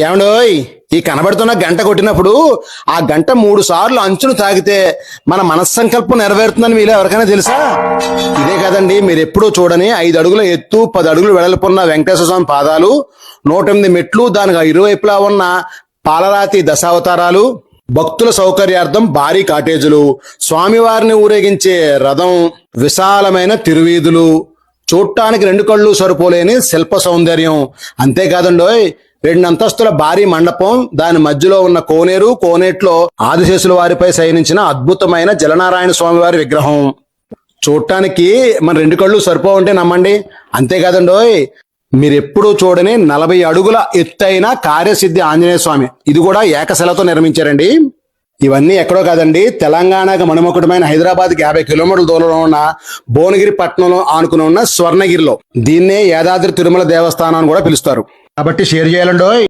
ఏమండోయ్, ఈ కనబడుతున్న గంట కొట్టినప్పుడు ఆ గంట 3 సార్లు అంచును తాగితే మన మనస్సంకల్పం నెరవేరుతుందని మీలో ఎవరికైనా తెలుసా? ఇదే కదండి మీరు ఎప్పుడూ చూడని 5 అడుగుల ఎత్తు 10 అడుగులు వెడల్పున్న వెంకటేశ్వర స్వామి పాదాలు, 108 మెట్లు, దానికి ఇరువైపులా ఉన్న పాలరాతి దశావతారాలు, భక్తుల సౌకర్యార్థం భారీ కాటేజీలు, స్వామివారిని ఊరేగించే రథం, విశాలమైన తిరువీధులు, చూడటానికి 2 కళ్ళు సరిపోలేని శిల్ప సౌందర్యం. అంతేకాదండోయ్, 2 అంతస్తుల భారీ మండపం, దాని మధ్యలో ఉన్న కోనేరు, కోనేట్లో ఆదిశేషుల వారిపై శయనించిన అద్భుతమైన జలనారాయణ స్వామి వారి విగ్రహం. చూడటానికి మన 2 కళ్ళు సరిపోవంటే నమ్మండి. అంతేకాదండోయ్, మీరెప్పుడూ చూడని 40 అడుగుల ఎత్తైన కార్యసిద్ధి ఆంజనేయ స్వామి, ఇది కూడా ఏకశిలతో నిర్మించారండి. ఇవన్నీ ఎక్కడో కాదండి, తెలంగాణకు మణిమకుటమైన హైదరాబాద్కి 50 కిలోమీటర్ల దూరంలో ఉన్న భువనగిరి పట్టణంలో ఆనుకుని ఉన్న స్వర్ణగిరిలో. దీన్నే యాదాద్రి తిరుమల దేవస్థానం అని కూడా పిలుస్తారు. కాబట్టి షేర్ చేయాలండోయ్.